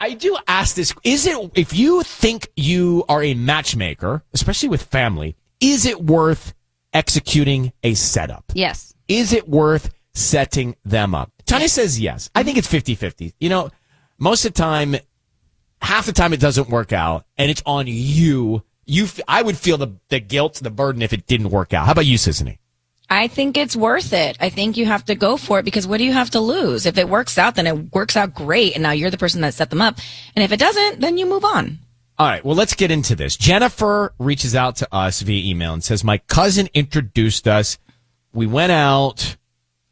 I do ask this, if you think you are a matchmaker, especially with family, is it worth executing a setup? Yes. Is it worth setting them up? Tanya says yes. I think it's 50-50. You know, most of the time, half the time it doesn't work out, and it's on you. I would feel the guilt, the burden if it didn't work out. How about you, Sisney? I think it's worth it. I think you have to go for it because what do you have to lose? If it works out, then it works out great, and now you're the person that set them up. And if it doesn't, then you move on. All right, well, let's get into this. Jennifer reaches out to us via email and says, my cousin introduced us. We went out.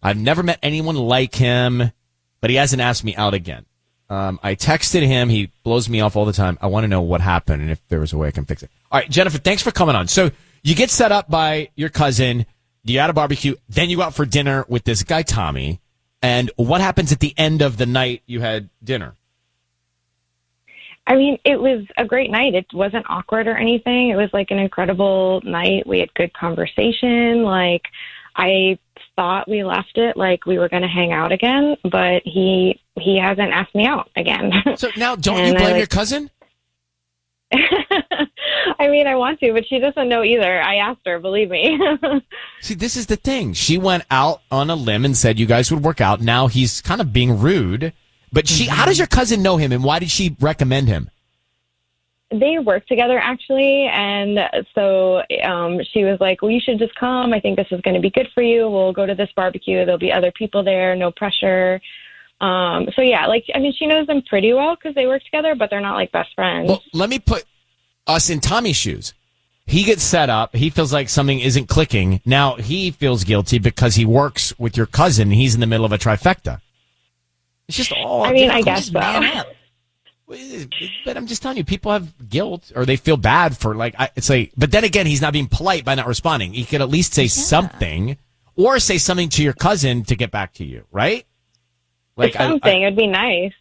I've never met anyone like him, but he hasn't asked me out again. I texted him. He blows me off all the time. I want to know what happened and if there was a way I can fix it. All right, Jennifer, thanks for coming on. So you get set up by your cousin. You had a barbecue. Then you go out for dinner with this guy, Tommy. And what happens at the end of the night you had dinner? I mean, it was a great night. It wasn't awkward or anything. It was like an incredible night. We had good conversation. Like, I thought we left it like we were going to hang out again, but he hasn't asked me out again. So now, don't you blame your cousin? I mean, I want to, but she doesn't know either. I asked her, believe me. See, this is the thing. She went out on a limb and said you guys would work out. Now he's kind of being rude. But how does your cousin know him, and why did she recommend him? They work together, actually, and so she was like, well, you should just come. I think this is going to be good for you. We'll go to this barbecue. There'll be other people there, no pressure. So, yeah, she knows them pretty well because they work together, but they're not, like, best friends. Well, let me put us in Tommy's shoes. He gets set up. He feels like something isn't clicking. Now he feels guilty because he works with your cousin. He's in the middle of a trifecta. It's just all. I mean, I guess so. But I'm just telling you, people have guilt or they feel bad for it's like. But then again, he's not being polite by not responding. He could at least say something, or say something to your cousin to get back to you, right? Like something. It'd be nice.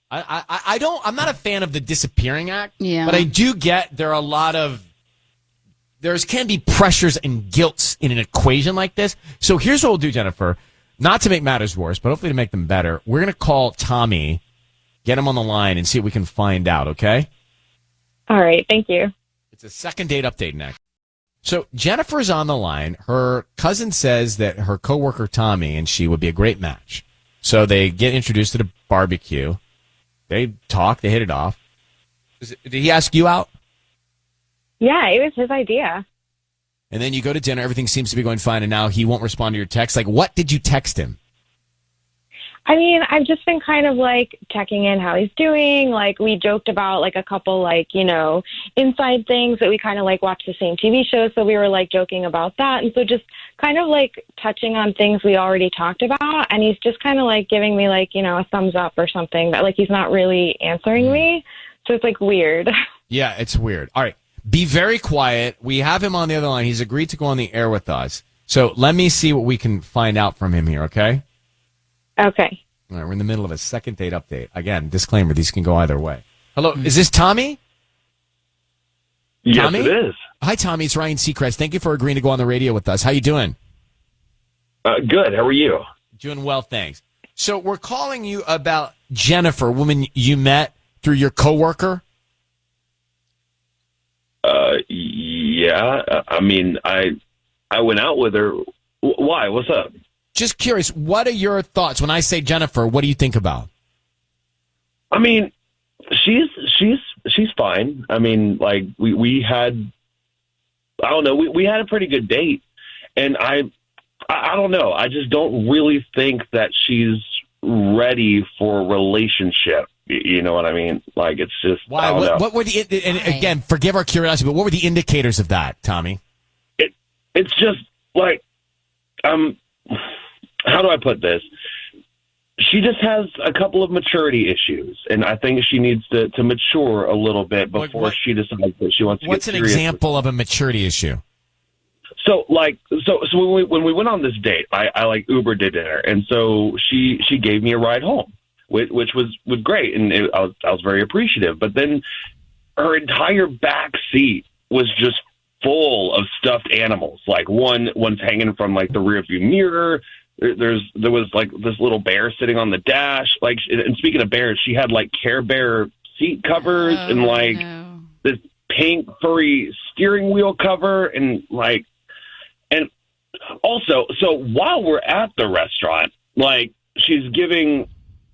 I'm not a fan of the disappearing act. Yeah. But I do get there can be pressures and guilts in an equation like this. So here's what we'll do, Jennifer. Not to make matters worse, but hopefully to make them better. We're going to call Tommy, get him on the line, and see what we can find out, okay? All right, thank you. It's a second date update next. So Jennifer's on the line. Her cousin says that her coworker Tommy and she would be a great match. So they get introduced to the barbecue. They talk. They hit it off. Did he ask you out? Yeah, it was his idea. And then you go to dinner. Everything seems to be going fine. And now he won't respond to your text. Like, what did you text him? I mean, I've just been kind of checking in how he's doing. We joked about a couple inside things that we kind of watch the same TV shows. So we were joking about that. And so just kind of touching on things we already talked about. And he's just kind of giving me a thumbs up or something, but he's not really answering me. So it's weird. Yeah, it's weird. All right. Be very quiet. We have him on the other line. He's agreed to go on the air with us. So let me see what we can find out from him here, okay? Okay. All right, we're in the middle of a second date update. Again, disclaimer, these can go either way. Hello, is this Tommy? Yes, Tommy? it is. Hi, Tommy. It's Ryan Seacrest. Thank you for agreeing to go on the radio with us. How you doing? Good. How are you? Doing well, thanks. So we're calling you about Jennifer, a woman you met through your coworker. Yeah. I mean, I went out with her. Why? What's up? Just curious, what are your thoughts when I say Jennifer? What do you think about? I mean, she's fine. I mean, we had, I don't know, we had a pretty good date, and I don't know. I just don't really think that she's ready for a relationship. You know what I mean? It's just, why? I don't know. What were and again, forgive our curiosity, but what were the indicators of that, Tommy? It's just how do I put this? She just has a couple of maturity issues, and I think she needs to mature a little bit before she decides that she wants to get serious. What's an example of a maturity issue? So when we went on this date, I Uber to dinner, and so she gave me a ride home, which was great, and I was very appreciative. But then her entire back seat was just full of stuffed animals. One's hanging from the rearview mirror. there was like this little bear sitting on the dash. Like, and speaking of bears, she had like Care Bear seat covers and like this pink furry steering wheel cover and like, and also, so while we're at the restaurant, like she's giving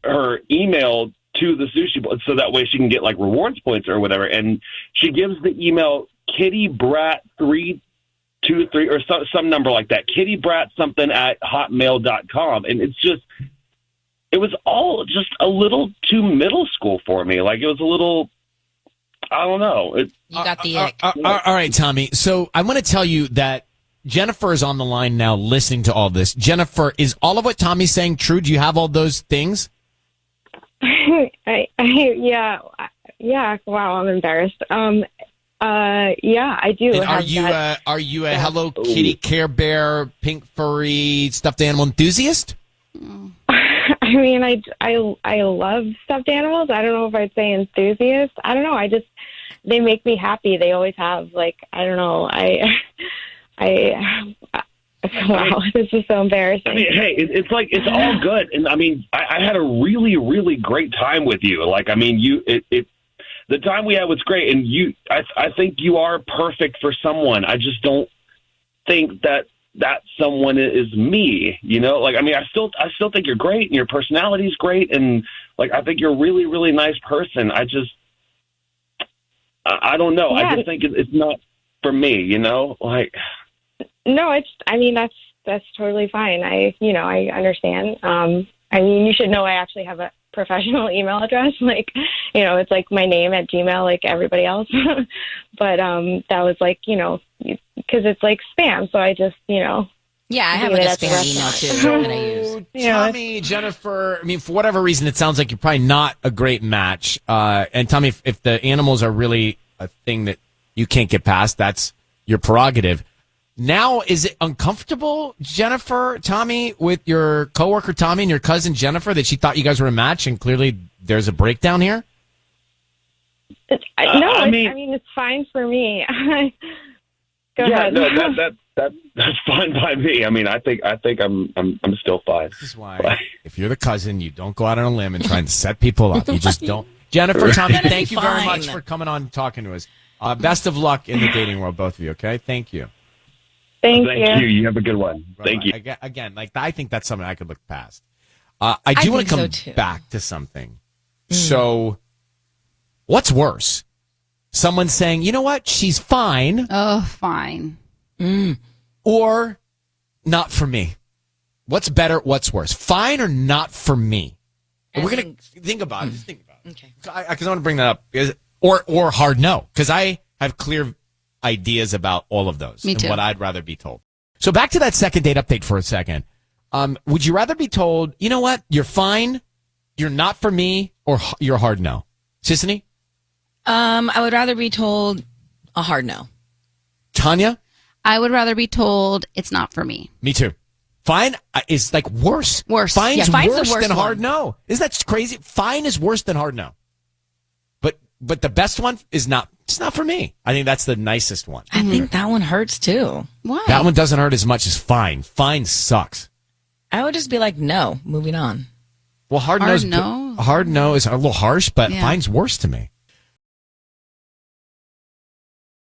her email to the sushi so that way she can get like rewards points or whatever. And she gives the email Kitty Brat 323 or some number like that. Kitty Brat something at hotmail.com. And it's just, it was all just a little too middle school for me. Like it was a little, I don't know. You got the ick. All right, Tommy. So I want to tell you that Jennifer is on the line now listening to all this. Jennifer, is all of what Tommy's saying true? Do you have all those things? Yeah. Wow, I'm embarrassed. Yeah, I do. And are you a Hello Kitty, Care Bear, pink furry stuffed animal enthusiast? I mean, I love stuffed animals. I don't know if I'd say enthusiast. I don't know. They make me happy. They always have. Like, I don't know. Wow, this is so embarrassing. I mean, hey, it's like, it's all good. And I mean, I had a really, really great time with you. Like, I mean, the time we had was great. And I think you are perfect for someone. I just don't think that someone is me, you know? Like, I mean, I still think you're great and your personality is great. And like, I think you're a really, really nice person. I don't know. Yeah. I just think it's not for me, you know? Like, no, I mean, that's totally fine. I understand. I mean, you should know I actually have a professional email address. Like, you know, it's like my name at Gmail, like everybody else. But that was like, you know, because it's like spam. So I just, you know. Yeah, I have like a spam email too that I use. Tommy, Jennifer, I mean, for whatever reason, it sounds like you're probably not a great match. And Tommy, if the animals are really a thing that you can't get past, that's your prerogative. Now, is it uncomfortable, Jennifer, Tommy, with your coworker Tommy and your cousin Jennifer, that she thought you guys were a match and clearly there's a breakdown here? I mean, it's fine for me. Go ahead. No, that's fine by me. I mean, I think I'm still fine. This is why, if you're the cousin, you don't go out on a limb and try and set people up. You just don't. Jennifer, Tommy, thank you very much for coming on and talking to us. Best of luck in the dating world, both of you. Okay, thank you. Thank you. You have a good one. Bye-bye. Thank you. Again, like I think that's something I could look past. I do want to come back to something. So, what's worse? Someone saying, you know what, she's fine. Oh, fine. Or not for me. What's better? What's worse? Fine or not for me? We're going to think about it. Just think about it. Okay. Because I want to bring that up. Or hard no. Because I have clear ideas about all of those. Me too. And what I'd rather be told. So back to that second date update for a second. Would you rather be told, you know what, you're fine, you're not for me, or you're hard no? Sissany? I would rather be told a hard no. Tanya? I would rather be told it's not for me. Me too. Fine is like worse. Worse. Fine's fine's worse the worst than hard one. no. Isn't that crazy? Fine is worse than hard no. But the best one is not. It's not for me. I think that's the nicest one. I think that one hurts too. Why? That one doesn't hurt as much as fine. Fine sucks. I would just be like, no, moving on. Well, hard no is a little harsh, but fine's worse to me.